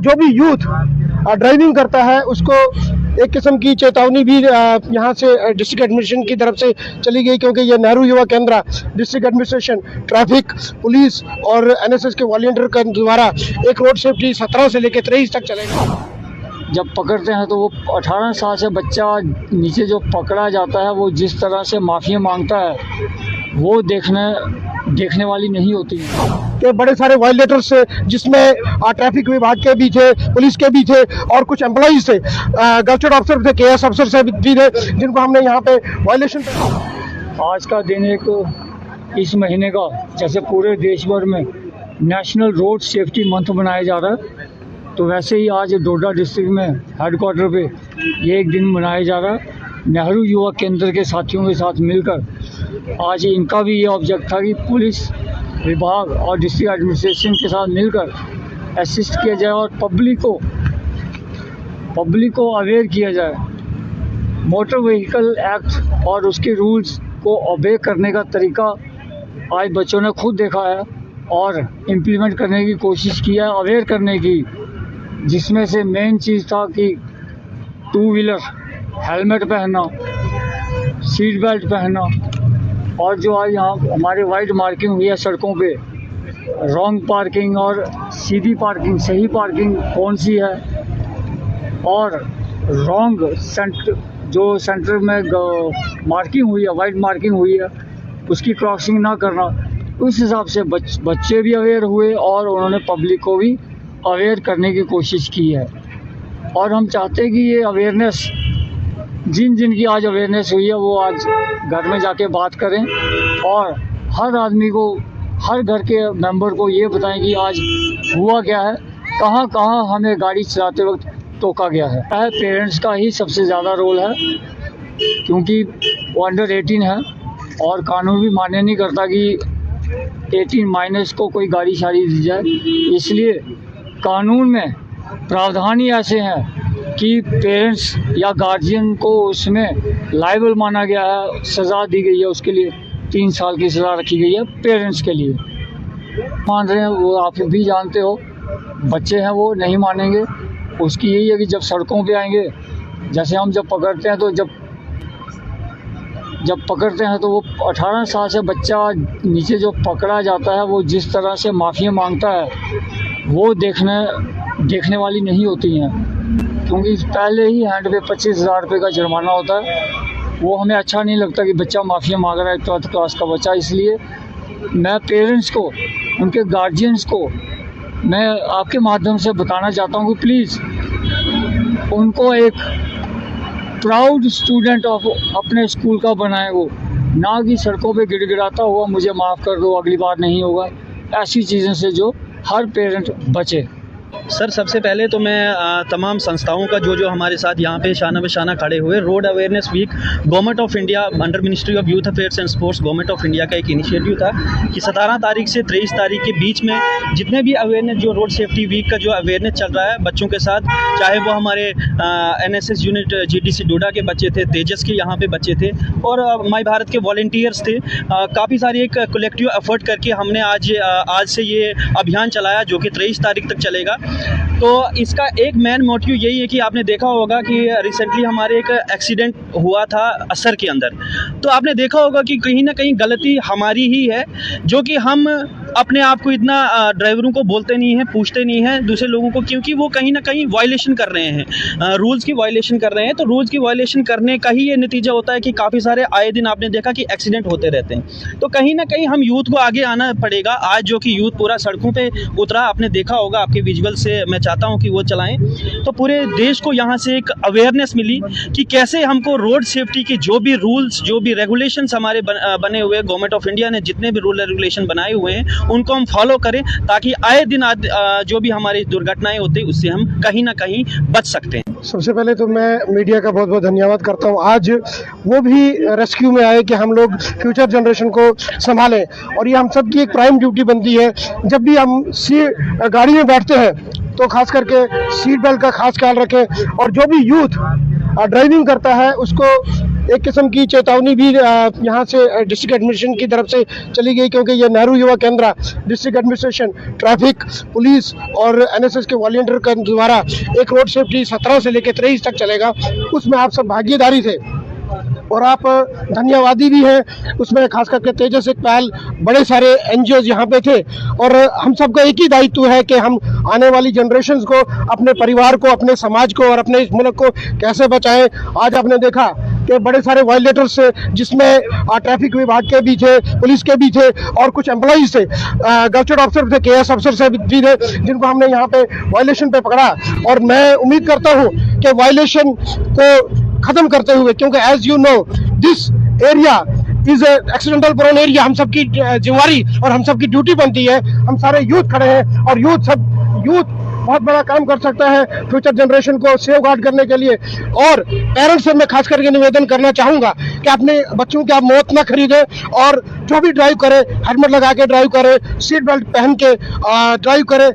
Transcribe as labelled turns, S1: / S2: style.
S1: जो भी youth driving करता है उसको एक किस्म की चेतावनी भी यहाँ से डिस्ट्रिक्ट एडमिनिस्ट्रेशन की तरफ से चली गई, क्योंकि ये नेहरू युवा केंद्र डिस्ट्रिक्ट एडमिनिस्ट्रेशन, ट्रैफिक पुलिस और एनएसएस के वॉलंटियर के द्वारा एक रोड सेफ्टी 17 से लेकर 23 तक चलेगा।
S2: जब पकड़ते हैं तो वो 18 साल से बच्चा नीचे जो पकड़ा जाता है वो जिस तरह से माफ़ी मांगता है वो देखने वाली नहीं होती है।
S1: कि बड़े सारे वायलेटर्स जिसमें ट्रैफिक विभाग के भी थे, पुलिस के भी थे और कुछ एम्प्लॉइज थे, गजटेड ऑफिसर थे, केएस अफसर से भी थे, जिनको हमने यहाँ पे वायलेशन।
S2: आज का दिन एक इस महीने का जैसे पूरे देश भर में नेशनल रोड सेफ्टी मंथ मनाया जा रहा है, तो वैसे ही आज डोडा डिस्ट्रिक्ट में हेडक्वार्टर पे ये एक दिन मनाया जा रहा है। नेहरू युवा केंद्र के साथियों के साथ मिलकर आज इनका भी ये ऑब्जेक्ट था कि पुलिस विभाग और डिस्ट्रिक्ट एडमिनिस्ट्रेशन के साथ मिलकर असिस्ट किया जाए और पब्लिक को अवेयर किया जाए। मोटर व्हीकल एक्ट और उसके रूल्स को ओबे करने का तरीका आज बच्चों ने खुद देखा है और इम्प्लीमेंट करने की कोशिश की है, अवेयर करने की, जिसमें से मेन चीज़ था कि 2 व्हीलर हेलमेट पहनना, सीट बेल्ट पहनना, और जो आज यहाँ हमारे वाइड मार्किंग हुई है सड़कों पे, रॉन्ग पार्किंग और सीधी पार्किंग, सही पार्किंग कौन सी है, और रॉन्ग सेंटर में मार्किंग हुई है, वाइड मार्किंग हुई है, उसकी क्रॉसिंग ना करना। उस हिसाब से बच्चे भी अवेयर हुए और उन्होंने पब्लिक को भी अवेयर करने की कोशिश की है। और हम चाहते हैं कि ये अवेयरनेस जिन की आज अवेयरनेस हुई है वो आज घर में जाके बात करें और हर आदमी को, हर घर के मेंबर को ये बताएं कि आज हुआ क्या है, कहाँ कहाँ हमें गाड़ी चलाते वक्त टोका गया है। पेरेंट्स का ही सबसे ज़्यादा रोल है, क्योंकि वो अंडर 18 है और कानून भी मान्य नहीं करता कि 18 माइनस को कोई गाड़ी शाड़ी दी जाए। इसलिए कानून में प्रावधान ही ऐसे हैं कि पेरेंट्स या गार्जियन को उसमें लायबल माना गया है, सज़ा दी गई है, उसके लिए 3 साल की सज़ा रखी गई है पेरेंट्स के लिए। मान रहे हैं वो आप भी जानते हो, बच्चे हैं वो नहीं मानेंगे। उसकी यही है कि जब सड़कों पे आएंगे, जैसे हम जब पकड़ते हैं तो वो 18 साल से बच्चा नीचे जो पकड़ा जाता है वो जिस तरह से माफ़ी मांगता है वो देखने वाली नहीं होती हैं, क्योंकि पहले ही हैंड पे 25,000 रुपये का जुर्माना होता है। वो हमें अच्छा नहीं लगता कि बच्चा माफ़ी मांग रहा है, 12th क्लास का बच्चा। इसलिए मैं पेरेंट्स को, उनके गार्जियंस को मैं आपके माध्यम से बताना चाहता हूँ कि प्लीज़ उनको एक प्राउड स्टूडेंट ऑफ अपने स्कूल का बनाए, वो ना कि सड़कों पे गिड़गिड़ाता हुआ मुझे माफ़ कर दो, अगली बार नहीं होगा, ऐसी चीज़ों से जो हर पेरेंट बचे।
S3: सर, सबसे पहले तो मैं तमाम संस्थाओं का जो हमारे साथ यहाँ पे शाना बशाना खड़े हुए, road awareness week government of India under ministry of youth affairs and sports government of India का एक इनिशिएटिव था कि 17 तारीख से 23 तारीख के बीच में जितने भी अवेयरनेस, जो रोड सेफ्टी वीक का जो अवेयरनेस चल रहा है बच्चों के साथ, चाहे वो हमारे NSS यूनिट GTC डोडा के बच्चे थे, तेजस के यहाँ पे बच्चे थे और माई भारत के वॉलंटियर्स थे, काफ़ी सारी एक कलेक्टिव एफर्ट करके हमने आज से ये अभियान चलाया जो कि 23 तारीख तक चलेगा। तो इसका एक मेन मोटिव यही है कि आपने देखा होगा कि रिसेंटली हमारे एक एक्सीडेंट हुआ था असर के अंदर, तो आपने देखा होगा कि कहीं ना कहीं गलती हमारी ही है, जो कि हम अपने आप को इतना ड्राइवरों को बोलते नहीं हैं, पूछते नहीं हैं दूसरे लोगों को, क्योंकि वो कहीं ना कहीं वायलेशन कर रहे हैं, रूल्स की वायलेशन कर रहे हैं। तो रूल्स की वायलेशन करने का ही ये नतीजा होता है कि काफ़ी सारे आए दिन आपने देखा कि एक्सीडेंट होते रहते हैं। तो कहीं ना कहीं हम यूथ को आगे आना पड़ेगा। आज जो कि यूथ पूरा सड़कों पे उतरा, आपने देखा होगा, आपके विजुअल से मैं चाहता हूँ कि वो चलाएं, तो पूरे देश को यहाँ से एक अवेयरनेस मिली कि कैसे हमको रोड सेफ्टी के जो भी रूल्स, जो भी रेगुलेशंस हमारे बने हुए, गवर्नमेंट ऑफ इंडिया ने जितने भी रूल रेगुलेशन बनाए हुए हैं उनको हम फॉलो करें, ताकि आए दिन जो भी हमारी दुर्घटनाएं होती हैं उससे हम कहीं ना कहीं बच सकते हैं।
S1: सबसे पहले तो मैं मीडिया का बहुत बहुत धन्यवाद करता हूँ। आज वो भी रेस्क्यू में आए कि हम लोग फ्यूचर जनरेशन को संभालें, और ये हम सब की एक प्राइम ड्यूटी बनती है। जब भी हम गाड़ी में बैठते हैं तो खास करके सीट बेल्ट का खास ख्याल रखें, और जो भी यूथ ड्राइविंग करता है उसको एक किस्म की चेतावनी भी यहाँ से डिस्ट्रिक्ट एडमिनिस्ट्रेशन की तरफ से चली गई, क्योंकि ये नेहरू युवा केंद्र डिस्ट्रिक्ट एडमिनिस्ट्रेशन, ट्रैफिक, पुलिस और एनएसएस के वॉलंटियर के द्वारा एक रोड सेफ्टी 17 से लेकर 23 तक चलेगा। उसमें आप सब भागीदारी थे और आप धन्यवादी भी हैं उसमें, खास करके तेजस इकबाल, बड़े सारे एनजीओज यहाँ पे थे। और हम सबका एक ही दायित्व है कि हम आने वाली जनरेशन्स को, अपने परिवार को, अपने समाज को और अपने इस मुल्क को कैसे बचाएं। आज आपने देखा कि बड़े सारे वायलेटर्स जिसमें ट्रैफिक विभाग के भी थे, पुलिस के भी थे और कुछ एम्प्लॉइज थे, गजटेड ऑफिसर थे, केएस अफसर से भी थे, जिनको हमने यहाँ पे वायलेशन पे पकड़ा। और मैं उम्मीद करता हूँ कि वायलेशन को खत्म करते हुए, क्योंकि as you know this area is accidental prone area, हम सबकी जिम्मेवारी और हम सबकी ड्यूटी बनती है। हम सारे यूथ खड़े हैं और यूथ बहुत बड़ा काम कर सकता है फ्यूचर जनरेशन को सेव गार्ड करने के लिए। और पेरेंट्स से मैं खास करके निवेदन करना चाहूँगा कि अपने बच्चों की आप मौत ना खरीदें और जो भी ड्राइव करे हेलमेट लगा के ड्राइव करे, सीट बेल्ट पहन के ड्राइव करे।